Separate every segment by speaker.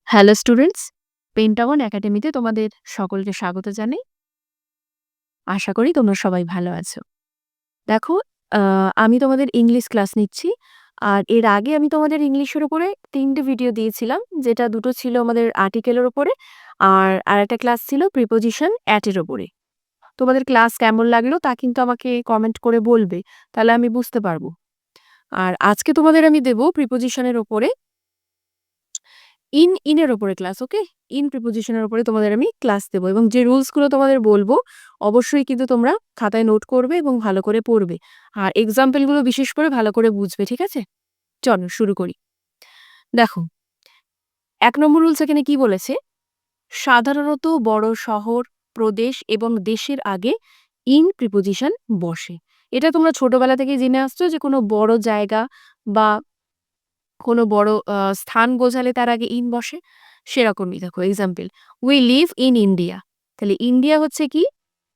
Speaker 1: Hello students, Pentagon একাডেমিতে তোমাদের সকলকে স্বাগত জানাই। আশা করি তোমরা সবাই ভালো আছো। দেখো, আমি তোমাদের ইংলিশ ক্লাস নিচ্ছি। আর এর আগে আমি তোমাদের ইংলিশের উপরে ৩ টে ভিডিও দিয়েছিলাম, যেটা ২ টো ছিল আমাদের আর্টিকেলের উপরে, আর আরেকটা ক্লাস ছিল প্রিপোজিশন অ্যাট এর উপরে। তোমাদের ক্লাস কেমন লাগলো তা কিন্তু আমাকে কমেন্ট করে বলবে, তাহলে আমি বুঝতে পারবো। আর আজকে তোমাদের আমি দেব প্রিপোজিশনের উপরে ইনের উপরে ক্লাস, ওকে? প্রিপোজিশনের উপরে তোমাদের আমি ক্লাস দেব এবং যে রুলসগুলো তোমাদের বলবো, অবশ্যই কিন্তু তোমরা খাতায় নোট করবে এবং ভালো করে পড়বে। আর এক্সাম্পলগুলো বিশেষ করে ভালো করে বুঝবে, ঠিক আছে? চলো শুরু করি। দেখো, ১ নম্বর রুলস এখানে কি বলেছে? সাধারণত বড় শহর, প্রদেশ এবং দেশের আগে প্রিপোজিশন বসে। এটা তোমরা ছোটবেলা থেকেই জেনে আসছো যে কোনো বড় জায়গা বা কোনো বড় স্থান বোঝালে তার আগে বসে। সেরকমই দেখো example, "we live in India." তাহলে ইন্ডিয়া হচ্ছে কি?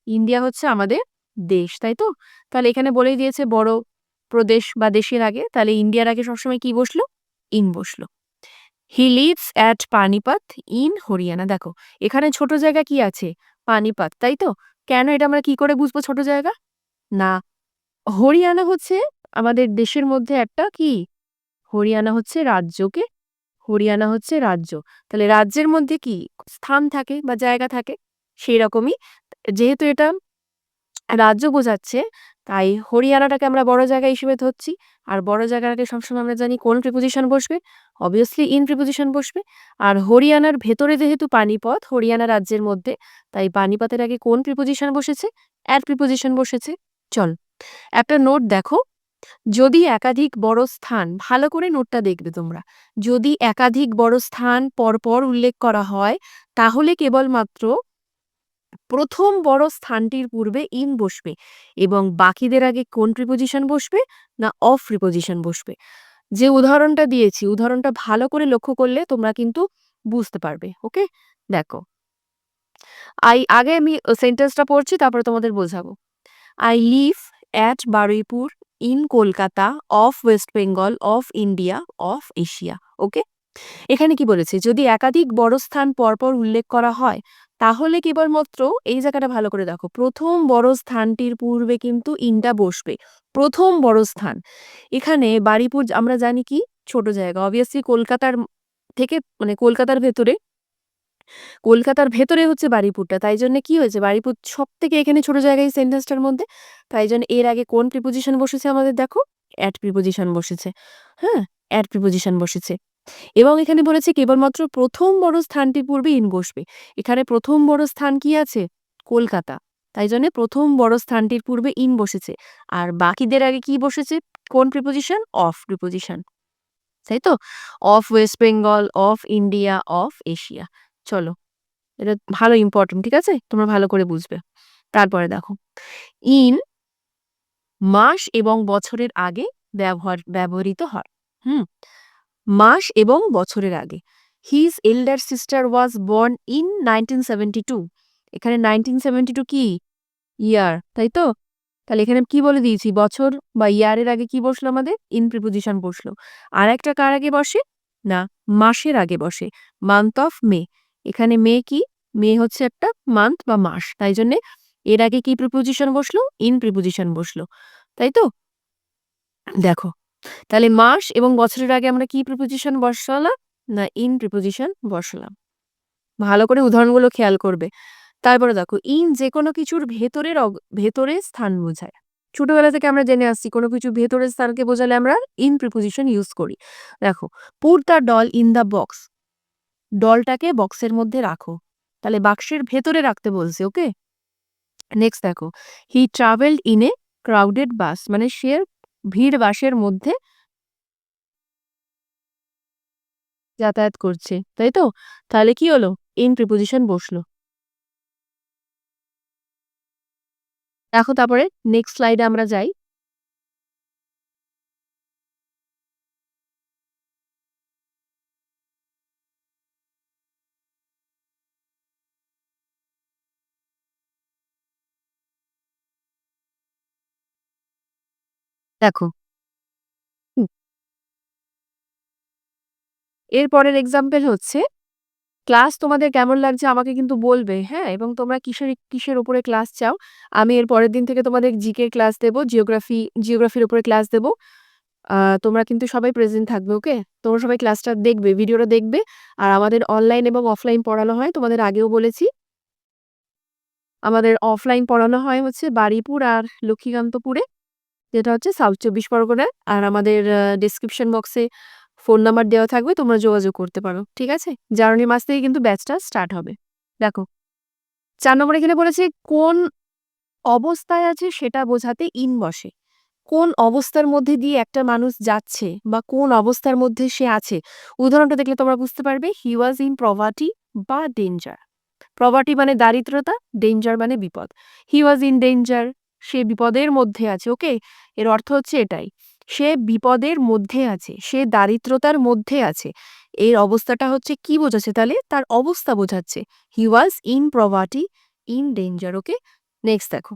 Speaker 1: ইন্ডিয়া হচ্ছে আমাদের দেশ, তাই তো? তাহলে এখানে বলেই দিয়েছে বড় প্রদেশ বা দেশের আগে, তাহলে ইন্ডিয়ার আগে সবসময় কি বসলো? বসলো। "He lives at Panipat in Haryana." দেখো, এখানে ছোট জায়গা কি আছে? পানিপত, তাই তো? কেন এটা আমরা কি করে বুঝবো ছোট জায়গা? না, হরিয়ানা হচ্ছে আমাদের দেশের মধ্যে একটা কি? হরিয়ানা হচ্ছে রাজ্যকে হরিয়ানা হচ্ছে রাজ্য। তাহলে রাজ্যের মধ্যে কি স্থান থাকে বা জায়গা থাকে? সেইরকমই যেহেতু এটা রাজ্য বোঝাচ্ছে, তাই হরিয়ানাটাকে আমরা বড় জায়গা হিসেবে ধরছি। আর বড় জায়গার আগে সবসময় আমরা জানি কোন প্রিপোজিশন বসবে? অবভিয়াসলি প্রিপোজিশন বসবে। আর হরিয়ানার ভেতরে যেহেতু পানিপথ, হরিয়ানা রাজ্যের মধ্যে, তাই পানিপথের আগে কোন প্রিপোজিশন বসেছে? প্রিপোজিশন বসেছে। চল, একটা নোট দেখো। যদি একাধিক বড় স্থান, ভালো করে নোটটা দেখবে তোমরা। যদি একাধিক বড় স্থান পরপর উল্লেখ করা হয়, তাহলে কেবলমাত্র ১ম বড় স্থানটির পূর্বে বসবে এবং বাকিদের আগে কোন প্রিপোজিশন বসবে? না অফ প্রিপোজিশন বসবে। যে উদাহরণটা দিয়েছি, উদাহরণটা ভালো করে লক্ষ্য করলে তোমরা কিন্তু বুঝতে পারবে। ওকে? দেখো, আগে আমি সেন্টেন্সটা পড়ছি, তারপরে তোমাদের বোঝাবো। I live at Baripur in Kolkata of West Bengal of India of Asia. ওকে? এখানে কি বলেছে? যদি একাধিক বড় স্থান পরপর উল্লেখ করা হয়, তাহলে কেবলমাত্র এই জায়গাটা ভালো করে দেখো। ১ম বড় স্থানটির পূর্বে কিন্তু টা বসবে। ১ম বড় স্থান। এখানে বারুইপুর আমরা জানি কি? ছোট জায়গা। অবভিয়াসলি কলকাতার থেকে মানে কলকাতার ভেতরে হচ্ছে বারুইপুরটা। তাই জন্য কি হয়েছে? বারুইপুর সবথেকে এখানে ছোট জায়গা এই সেন্টেন্সটার মধ্যে। তাই জন্য এর আগে কোন প্রিপোজিশন বসেছে আমাদের দেখো? প্রিপোজিশন বসেছে। হ্যাঁ? প্রিপোজিশন বসেছে। এবং এখানে বলেছে কেবলমাত্র ১ম বড় স্থানটির পূর্বে বসবে। এখানে ১ম বড় স্থান কি আছে? কলকাতা। তাই জন্যে ১ম বড় স্থানটির পূর্বে বসেছে। আর বাকিদের আগে কি বসেছে? কোন প্রিপোজিশন? Of preposition. তাই তো? Of West Bengal, of India, of Asia. চলো, এটা ভালো ইম্পোর্টেন্ট, ঠিক আছে? তোমরা ভালো করে বুঝবে। তারপরে দেখো, ইন মাস এবং বছরের আগে ব্যবহৃত হয়। হুম? মাস এবং বছরের আগে। His elder sister was born in 1972। এখানে 1972 কি? ইয়ার, তাই তো? তাহলে এখানে কি বলে দিয়েছি? বছর বা ইয়ারের আগে কি বসলো আমাদের? প্রিপোজিশন বসলো। আরেকটা কার আগে বসে? না, মাসের আগে বসে। Month of May. এখানে মে কি? মে হচ্ছে একটা মান্থ বা মাস। তাই জন্যে এর আগে কি প্রিপোজিশন বসলো? প্রিপোজিশন বসলো। তাই তো? দেখো, তাহলে মাস এবং বছরের আগে আমরা কি প্রিপোজিশন বসালাম? না প্রিপোজিশন বসালাম। ভালো করে উদাহরণগুলো খেয়াল করবে। তারপরে দেখো, যেকোনো কিছুর ভেতরে স্থান বোঝায়। ছোটবেলা থেকে আমরা জেনে আসছি কোনো কিছুর ভেতরের স্থানকে বোঝালে আমরা প্রিপোজিশন ইউজ করি। দেখো, put the doll in the box. ডলটাকে বক্সের মধ্যে রাখো। তাহলে বাক্সের ভেতরে রাখতে বলছে, ওকে? নেক্সট দেখো, হি ট্রাভেলড ইন এ ক্রাউডেড বাস, মানে সে ভিড় বাসের মধ্যে যাতায়াত করছে, তাই তো? তাহলে কি হলো? প্রিপোজিশন বসলো। দেখো, তারপরে নেক্সট স্লাইডে আমরা যাই। দেখো, হুম, এর পরের এক্সাম্পল হচ্ছে ক্লাস তোমাদের কেমন লাগছে আমাকে কিন্তু বলবে, হ্যাঁ? এবং তোমরা কিসের উপরে ক্লাস চাও? আমি এর পরের দিন থেকে তোমাদের জিকে ক্লাস দেব, জিওগ্রাফির উপরে ক্লাস দেব। তোমরা কিন্তু সবাই প্রেজেন্ট থাকবে, ওকে? তোমরা সবাই ক্লাসটা দেখবে, ভিডিওটা দেখবে। আর আমাদের অনলাইন এবং অফলাইন পড়ানো হয়, তোমাদের আগেও বলেছি। আমাদের অফলাইন পড়ানো হয় হচ্ছে বারুইপুর আর লক্ষ্মীকান্তপুরে, যেটা হচ্ছে সাউথ ২৪ পরগনায়। আর আমাদের ডেসক্রিপশন বক্সে ফোন নাম্বার দেওয়া থাকবে, তোমরা যোগাযোগ করতে পারো, ঠিক আছে? জানুয়ারি মাস থেকে কিন্তু ব্যাচটা স্টার্ট হবে। দেখো ৪ নম্বর এখানে বলেছে কোন অবস্থায় আছে সেটা বোঝাতে ইন বসে। কোন অবস্থার মধ্যে দিয়ে একটা মানুষ যাচ্ছে বা কোন অবস্থার মধ্যে সে আছে, উদাহরণটা দেখলে তোমরা বুঝতে পারবে। হি ওয়াজ ইন পভার্টি বা ডেঞ্জার। পভার্টি মানে দারিদ্রতা, ডেঞ্জার মানে বিপদ। হি ওয়াজ ইন ডেঞ্জার, সে বিপদের মধ্যে আছে, ওকে? এর অর্থ হচ্ছে এটাই, সে বিপদের মধ্যে আছে, সে দারিদ্রতার মধ্যে আছে। এর অবস্থাটা হচ্ছে কি বোঝাচ্ছে তাহলে? তার অবস্থা বোঝাচ্ছে। He was in poverty, in danger, okay? Next দেখো,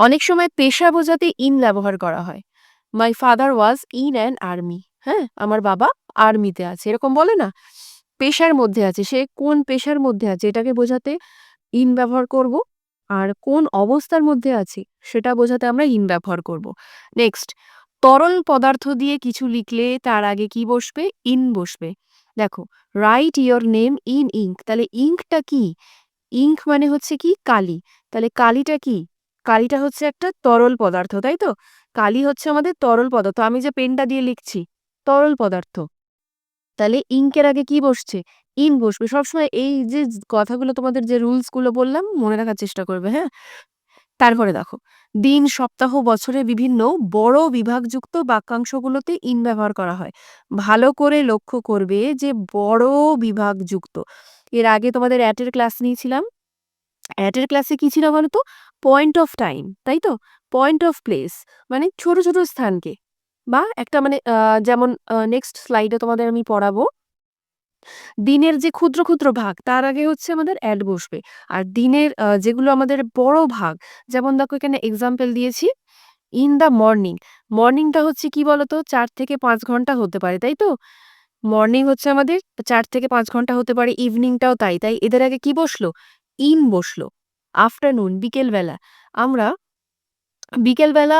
Speaker 1: অনেক সময় পেশা বোঝাতে ইন ব্যবহার করা হয়। My father was in an army. হ্যাঁ, আমার বাবা আর্মিতে আছে, এরকম বলে না? পেশার মধ্যে আছে, সে কোন পেশার মধ্যে আছে এটাকে বোঝাতে ইন ব্যবহার করব। আর কোন অবস্থার মধ্যে আছি সেটা বোঝাতে আমরা ইন ব্যবহার করব। নেক্সট, তরল পদার্থ দিয়ে কিছু লিখলে তার আগে কি বসবে? ইন বসবে। দেখো, right your name in ink, তাহলে ইঙ্কটা কি? ইঙ্ক মানে হচ্ছে কি? কালি। তাহলে কালিটা কি? কালিটা হচ্ছে একটা তরল পদার্থ, তাই তো? কালি হচ্ছে আমাদের তরল পদার্থ। আমি যে পেনটা দিয়ে লিখছি, তরল পদার্থ। তাহলে ইঙ্কের আগে কি বসছে? ইন বসবে। সবসময় এই যে কথাগুলো, তোমাদের যে রুলস গুলো বললাম, মনে রাখার চেষ্টা করবে, হ্যাঁ? তারপরে দেখো, দিন, সপ্তাহ, বছরে বিভিন্ন বড় বিভাগযুক্ত বাক্যাংশগুলোতে ইন ব্যবহার করা হয়। ভালো করে লক্ষ্য করবে যে বড় বিভাগযুক্ত। এর আগে তোমাদের অ্যাটের ক্লাস নিয়েছিলাম। অ্যাটের ক্লাসে কি ছিল বলো তো? পয়েন্ট অফ টাইম, তাই তো? পয়েন্ট অফ প্লেস মানে ছোট, ছোট স্থানকে বা একটা মানে যেমন নেক্সট স্লাইডে তোমাদের আমি পড়াবো। দিনের যে ক্ষুদ্র, ক্ষুদ্র ভাগ তার আগে হচ্ছে আমাদের অ্যাড বসবে। আর দিনের যেগুলো আমাদের বড় ভাগ, যেমন দেখো এখানে এক্সাম্পল দিয়েছি, ইন দ্য মর্নিং। মর্নিংটা হচ্ছে কি বলতো? ৪ থেকে ৫ ঘন্টা হতে পারে, তাই তো? মর্নিং হচ্ছে আমাদের ৪ থেকে ৫ ঘন্টা হতে পারে, ইভনিংটাও তাই। তাই এদের আগে কি বসলো? ইন বসলো। আফটারনুন, বিকেলবেলা। আমরা বিকেলবেলা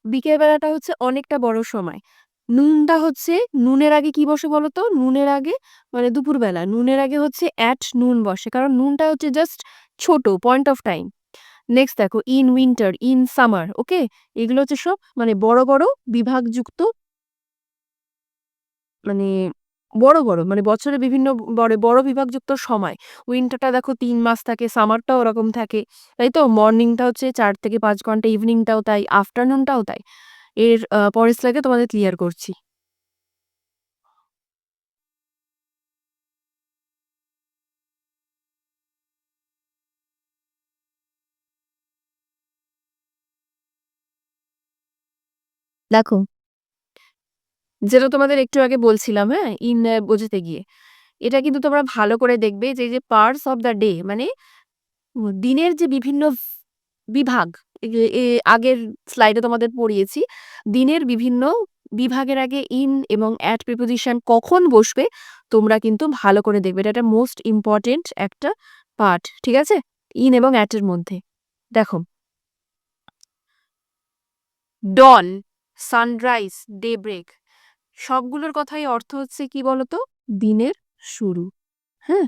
Speaker 1: বিকেলবেলাটা হচ্ছে অনেকটা বড় সময়। নুনটা হচ্ছে, নুনের আগে কি বসে বলো তো? নুনের আগে মানে দুপুরবেলা। নুনের আগে হচ্ছে অ্যাট নুন বসে। কারণ নুনটা হচ্ছে জাস্ট ছোট, পয়েন্ট অফ টাইম। নেক্সট দেখো, ইন উইন্টার, ইন সামার, ওকে? এগুলো হচ্ছে সব মানে বড়, বড় বিভাগযুক্ত, মানে বড় মানে বছরে বিভিন্ন বড় বিভাগযুক্ত সময়। উইন্টারটা দেখো ৩ মাস থাকে, সামারটাও ওরকম থাকে, তাই তো? মর্নিংটা হচ্ছে ৪ থেকে ৫ ঘন্টা, ইভনিংটাও তাই, আফটারনুনটাও তাই। এর পরের স্লাইডে তোমাদের ক্লিয়ার করছি। দেখো, যেটা তোমাদের একটু আগে বলছিলাম, হ্যাঁ? ইন বোঝাতে গিয়ে। এটা কিন্তু তোমরা ভালো করে দেখবে যে এই যে পার্টস অফ দ্য ডে মানে দিনের যে বিভিন্ন বিভাগ, আগের স্লাইডে তোমাদের পড়িয়েছি। দিনের বিভিন্ন বিভাগের আগে ইন এবং অ্যাট প্রিপোজিশন কখন বসবে তোমরা কিন্তু ভালো করে দেখবে। এটা একটা মোস্ট ইম্পর্টেন্ট একটা পার্ট, ঠিক আছে? ইন এবং অ্যাট এর মধ্যে। দেখো, ডন, সানরাইজ, ডেব্রেক সবগুলোর কথাই অর্থ হচ্ছে কি বলতো? দিনের শুরু। হ্যাঁ,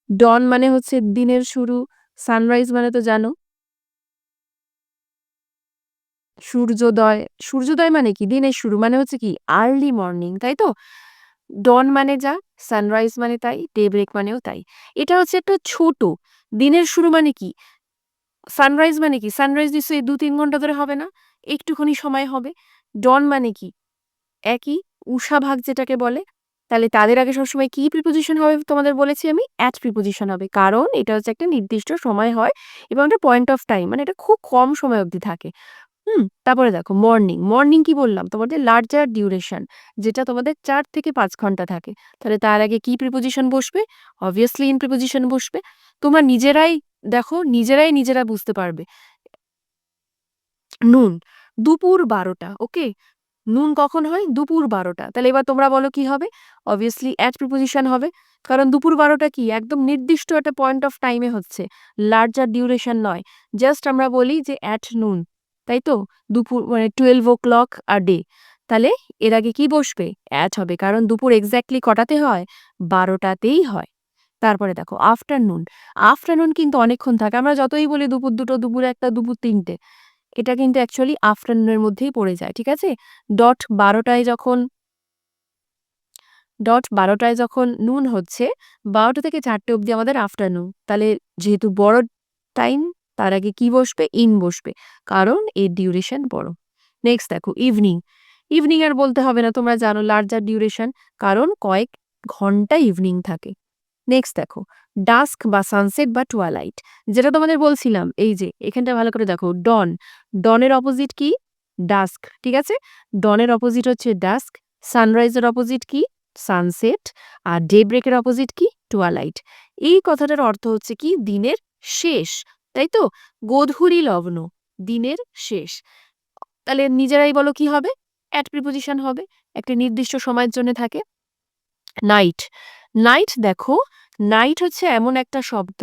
Speaker 1: ডন মানে হচ্ছে দিনের শুরু, সানরাইজ মানে তো জানো সূর্যোদয়। সূর্যোদয় মানে কি? দিনের শুরু মানে হচ্ছে কি? আর্লি মর্নিং, তাই তো? ডন মানে যা, সানরাইজ মানে তাই, ডে ব্রেক মানেও তাই। এটা হচ্ছে একটা ছোট দিনের শুরু মানে কি? সানরাইজ মানে কি? সানরাইজ নিশ্চয়ই ২-৩ ঘন্টা ধরে হবে না, একটুখানি সময় হবে। ডন মানে কি? একই, উষাভাগ যেটাকে বলে। তাহলে তাদের আগে সবসময় কি প্রিপোজিশন হবে তোমাদের বলেছি আমি? অ্যাট প্রিপোজিশন হবে। কারণ এটা হচ্ছে একটা নির্দিষ্ট সময় হয় এবং একটা পয়েন্ট অফ টাইম মানে এটা খুব কম সময় অবধি থাকে। তারপরে দেখো, মর্নিং। মর্নিং কি বললাম? তোমাদের লার্জার ডিউরেশন, যেটা তোমাদের ৪ থেকে ৫ ঘন্টা থাকে। তাহলে তার আগে কি প্রিপোজিশন বসবে? অবভিয়াসলি ইন প্রিপোজিশন বসবে। তোমরা নিজেরাই দেখো, নিজেরা বুঝতে পারবে। নুন, দুপুর ১২টা, ওকে? নুন কখন হয়? দুপুর 12টা। তাহলে এবার তোমরা বলো কি হবে? অবভিয়াসলি অ্যাট প্রিপোজিশন হবে। কারণ দুপুর 12টা কি? একদম নির্দিষ্ট একটা পয়েন্ট অফ টাইমে হচ্ছে। লার্জার ডিউরেশন নয়। জাস্ট আমরা বলি যে অ্যাট নুন। তাই তো? দুপুর মানে 12 o'clock a day। তাহলে এর আগে কি বসবে? অ্যাট হবে। কারণ দুপুর এক্সাক্টলি কটাতে হয়? 12টাতেই হয়। তারপরে দেখো আফটারনুন। আফটারনুন কিন্তু অনেকক্ষণ থাকে। আমরা যতই বলি দুপুর 2টো, দুপুর 1টা, দুপুর 3টে। এটা কিন্তু অ্যাকচুয়ালি আফটারনুনের মধ্যেই পড়ে যায়। ঠিক আছে? ডট 12টায় যখন নুন হচ্ছে, 12টা থেকে 4টে অবধি আমাদের আফটারনুন। তাহলে যেহেতু বড় টাইম, তার আগে কি বসবে? ইন বসবে। কারণ এর ডিউরেশন বড়। নেক্সট দেখো ইভনিং। ইভনিং আর বলতে হবে না, তোমরা জানো লার্জার ডিউরেশন। কারণ কয়েক ঘন্টা ইভনিং থাকে। নেক্সট দেখো ডাস্ক বা সানসেট বা টুয়ালাইট। যেটা তোমাদের বলছিলাম, এই যে এখানটা ভালো করে দেখো ডন। ডনের অপোজিট কি? ডাস্ক। ঠিক আছে? ডনের অপোজিট হচ্ছে ডাস্ক। সানরাইজের অপোজিট কি? সানসেট। আর ডে ব্রেকের অপোজিট কি? টুয়ালাইট। এই কথাটার অর্থ হচ্ছে কি? দিনের শেষ। তাই তো? গোধূলি লগ্ন, দিনের শেষ। তাহলে নিজেরাই বলো কি হবে? অ্যাট প্রিপোজিশন হবে। একটা নির্দিষ্ট সময়ের জন্য থাকে। নাইট। নাইট দেখো, নাইট হচ্ছে এমন একটা শব্দ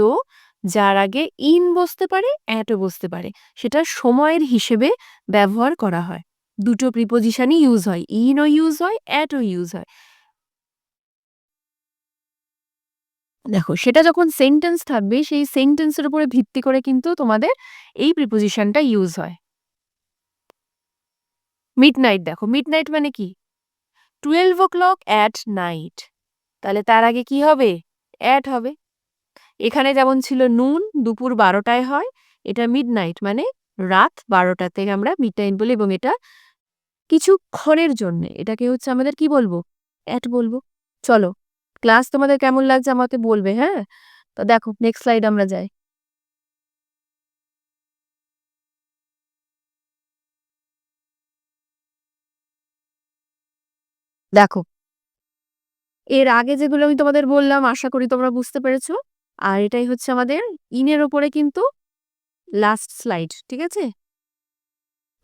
Speaker 1: যার আগে ইন বসতে পারে, অ্যাটও বসতে পারে। সেটা সময়ের হিসেবে ব্যবহার করা হয়। দুটো প্রিপোজিশনই ইউজ হয়। ইনও ইউজ হয়, অ্যাটও ইউজ হয়। দেখো সেটা যখন সেন্টেন্স থাকবে, সেই সেন্টেন্সের উপরে ভিত্তি করে কিন্তু তোমাদের এই প্রিপোজিশনটা ইউজ হয়। মিডনাইট দেখো, মিডনাইট মানে কি? 12 o'clock at night। তাহলে তার আগে কি হবে? অ্যাট হবে। এখানে যেমন ছিল নুন, দুপুর 12টায় হয়। এটা মিডনাইট মানে রাত 12টাতে আমরা মিডনাইট বলি, এবং এটা কিছুক্ষণের জন্যে। এটাকে হচ্ছে আমাদের কি বলবো? অ্যাট বলবো। চলো, ক্লাস তোমাদের কেমন লাগছে আমাকে বলবে, হ্যাঁ? তো দেখো নেক্সট স্লাইড আমরা যাই। দেখো এর আগে যেগুলো আমি তোমাদের বললাম, আশা করি তোমরা বুঝতে পেরেছো। আর এটাই হচ্ছে আমাদের ইনের ওপরে কিন্তু লাস্ট স্লাইড। ঠিক আছে?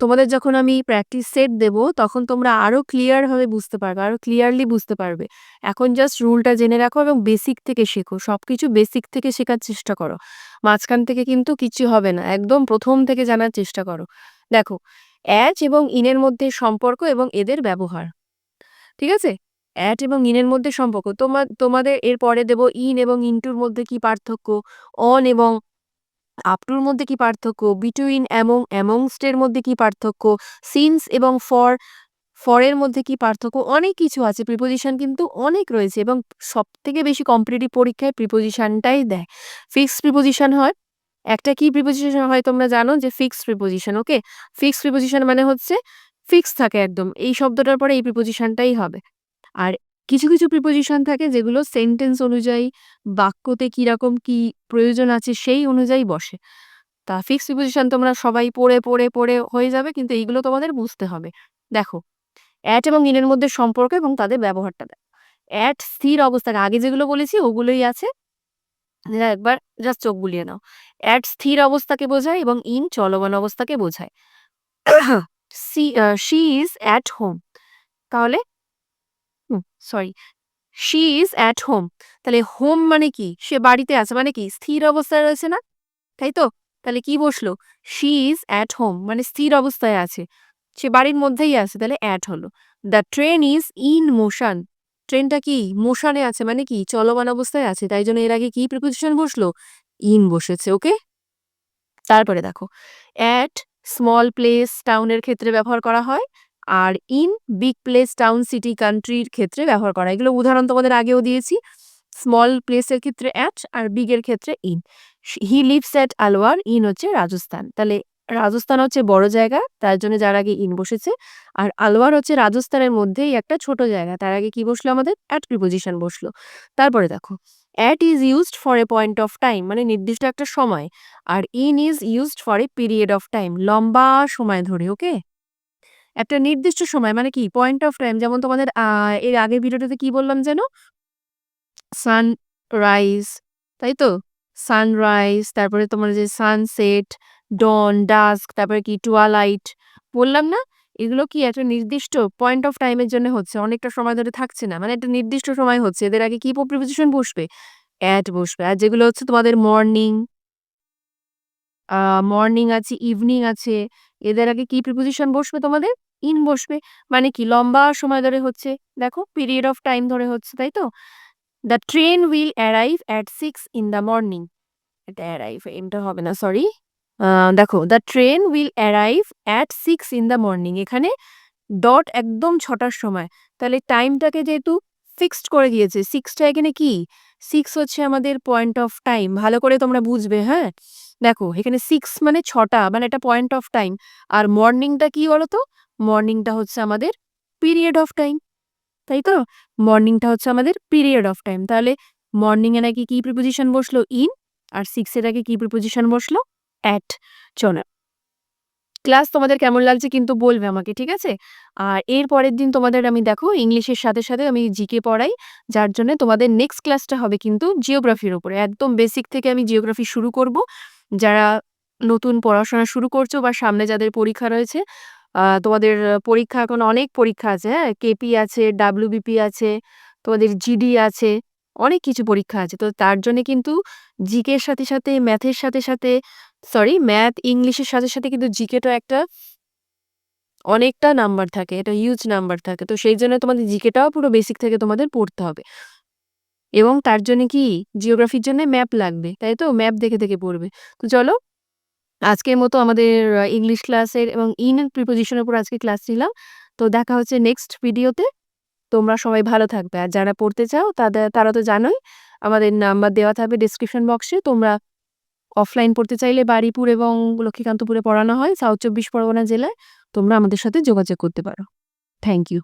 Speaker 1: তোমাদের যখন আমি প্র্যাকটিস সেট দেব, তখন তোমরা আরো ক্লিয়ার ভাবে বুঝতে পারবে, আরো ক্লিয়ারলি বুঝতে পারবে। এখন জাস্ট রুলটা জেনে রাখো এবং বেসিক থেকে শেখো। সবকিছু বেসিক থেকে শেখার চেষ্টা করো। মাঝখান থেকে কিন্তু কিছু হবে না। একদম প্রথম থেকে জানার চেষ্টা করো। দেখো অ্যাট এবং ইনের মধ্যে সম্পর্ক এবং এদের ব্যবহার। ঠিক আছে? অ্যাট এবং ইনের মধ্যে সম্পর্ক। তোমাদের এর পরে দেব ইন এবং ইনটুর মধ্যে কি পার্থক্য, অন এবং আপ টুর মধ্যে কি পার্থক্য, বিটুইন এবং অ্যামংস্ট এর মধ্যে কি পার্থক্য, সিন্স এবং ফর এর মধ্যে কি পার্থক্য, অনেক কিছু আছে। প্রিপোজিশন কিন্তু অনেক রয়েছে এবং সবথেকে বেশি কম্পিটিটিভ পরীক্ষায় প্রিপোজিশনটাই দেয়। ফিক্সড প্রিপোজিশন হয়। একটা কি প্রিপোজিশন হয় তোমরা জানো, যে ফিক্সড প্রিপোজিশন। ওকে? ফিক্সড প্রিপোজিশন মানে হচ্ছে ফিক্স থাকে একদম। এই শব্দটার পরে এই প্রিপোজিশনটাই হবে। আর কিছু, কিছু প্রিপোজিশন থাকে যেগুলো সেন্টেন্স অনুযায়ী, বাক্যতে কিরকম কি প্রয়োজন আছে সেই অনুযায়ী বসে। তা ফিক্সড প্রিপোজিশন তোমরা সবাই পড়ে হয়ে যাবে, কিন্তু এইগুলো তোমাদের বুঝতে হবে। দেখো অ্যাট এবং ইনের মধ্যে সম্পর্ক এবং তাদের ব্যবহারটা দেখো। অ্যাট স্থির অবস্থায়, আগে যেগুলো বলেছি ওগুলোই আছে। একবার জাস্ট চোখ বুলিয়ে নাও। অ্যাট স্থির অবস্থাকে বোঝায় এবং ইন চলমান অবস্থাকে বোঝায়। She is at home. তাহলে sorry, she is at home. তাহলে হোম মানে কি? সে বাড়িতে আছে, মানে কি? স্থির অবস্থায় রয়েছে না? তাই তো? তাহলে কি বসলো? শি ইজ অ্যাট হোম মানে স্থির অবস্থায় আছে। সে বাড়ির মধ্যেই আছে, তাহলে অ্যাট হলো। The train is in motion. ট্রেনটা কি? মোশনে আছে মানে কি? চলমান অবস্থায় আছে। তাই জন্য এর আগে কি প্রিপোজিশন বসলো? ইন বসেছে। ওকে? তারপরে দেখো অ্যাট স্মল প্লেস টাউনের ক্ষেত্রে ব্যবহার করা হয়, আর in big place town city কান্ট্রির ক্ষেত্রে ব্যবহার করা হয়। এগুলো উদাহরণ তোমাদের আগেও দিয়েছি। স্মল প্লেসের ক্ষেত্রে অ্যাট আর বিগের ক্ষেত্রে in. He lives at Alwar. In হচ্ছে রাজস্থান। তাহলে রাজস্থান হচ্ছে বড় জায়গা, তার জন্য যার আগে ইন বসেছে। আর আলওয়ার হচ্ছে রাজস্থানের মধ্যেই একটা ছোট জায়গা, তার আগে কি বসলো? আমাদের অ্যাট প্রিপোজিশন বসলো। তারপরে দেখো at is used for a point of time মানে নির্দিষ্ট একটা সময়। আর in is used for a period of time লম্বা সময় ধরে। ওকে? একটা নির্দিষ্ট সময় মানে কি? Point of time. যেমন তোমাদের এর আগের ভিডিওটাতে কি বললাম যেন? সানরাইজ, তাই তো? সানরাইজ, তারপরে তোমার যে সানসেট, ডন, ডাস্ক, তারপরে কি টুয়ালাইট বললাম না? এগুলো কি একটা নির্দিষ্ট পয়েন্ট অফ টাইমের জন্য হচ্ছে, অনেকটা সময় ধরে থাকছে না। মানে একটা নির্দিষ্ট সময় হচ্ছে। এদের আগে কি প্রিপোজিশন বসবে? এট বসবে। আর যেগুলো হচ্ছে তোমাদের মর্নিং আছে, ইভনিং আছে, এদের আগে কি প্রিপোজিশন বসবে তোমাদের? ইন বসবে। মানে কি লম্বা সময় ধরে হচ্ছে। দেখো পিরিয়ড অফ টাইম ধরে হচ্ছে, তাই তো? The train will arrive at 6 in the morning. এটা অ্যারাইভ এমটা হবে না, সরি। দেখো the train will arrive at 6 in the morning. এখানে ডট একদম ৬টার সময়। তাহলে টাইমটাকে যেহেতু ফিক্সড করে দিয়েছে, 6টা এখানে কি? 6 হচ্ছে আমাদের পয়েন্ট অফ টাইম। ভালো করে তোমরা বুঝবে, হ্যাঁ? দেখো এখানে 6 মানে ৬টা, মানে একটা পয়েন্ট অফ টাইম। আর মর্নিংটা কি বলো তো? মর্নিংটা হচ্ছে আমাদের পিরিয়ড অফ টাইম, তাই তো? মর্নিংটা হচ্ছে আমাদের পিরিয়ড অফ টাইম। তাহলে মর্নিং এর আগে কি প্রিপোজিশন বসলো? ইন। আর 6 এর আগে কি প্রিপোজিশন বসলো? অ্যাট। চলো, ক্লাস তোমাদের কেমন লাগছে কিন্তু বলবে আমাকে, ঠিক আছে? আর এর পরের দিন তোমাদের আমি দেখো ইংলিশের সাথে, সাথে আমি জিকে পড়াই। যার জন্যে তোমাদের নেক্সট ক্লাসটা হবে কিন্তু জিওগ্রাফির উপরে। একদম বেসিক থেকে আমি জিওগ্রাফি শুরু করব। যারা নতুন পড়াশোনা শুরু করছো বা সামনে যাদের পরীক্ষা রয়েছে, তোমাদের পরীক্ষা এখন অনেক পরীক্ষা আছে, হ্যাঁ? কেপি আছে, ডাব্লিউবিপি আছে, তোমাদের জিডি আছে, অনেক কিছু পরীক্ষা আছে। তো তার জন্যে কিন্তু জিকের সাথে, সাথে ম্যাথের সাথে, সাথে সরি ম্যাথ, ইংলিশের সাথে, সাথে কিন্তু জিকেটাও একটা অনেকটা নাম্বার থাকে। এটা হিউজ নাম্বার থাকে। তো সেই জন্য তোমাদের জিকেটাও পুরো বেসিক থেকে তোমাদের পড়তে হবে। এবং তার জন্যে কি জিওগ্রাফির জন্যে ম্যাপ লাগবে, তাই তো? ম্যাপ দেখে, দেখে পড়বে। তো চলো, আজকের মতো আমাদের ইংলিশ ক্লাসের এবং ইন এর প্রিপোজিশন এর উপর আজকে ক্লাস নিলাম। তো দেখা হচ্ছে নেক্সট ভিডিওতে। তোমরা সবাই ভালো থাকবে। আর যারা পড়তে চাও তারা তো জানোই, আমাদের নাম্বার দেওয়া থাকবে ডেসক্রিপশন বক্সে। তোমরা অফলাইন পড়তে চাইলে বারুইপুর এবং লক্ষ্মীকান্তপুরে পড়ানো হয়, সাউথ ২৪ পরগনা জেলায়। তোমরা আমাদের সাথে যোগাযোগ করতে পারো। Thank you.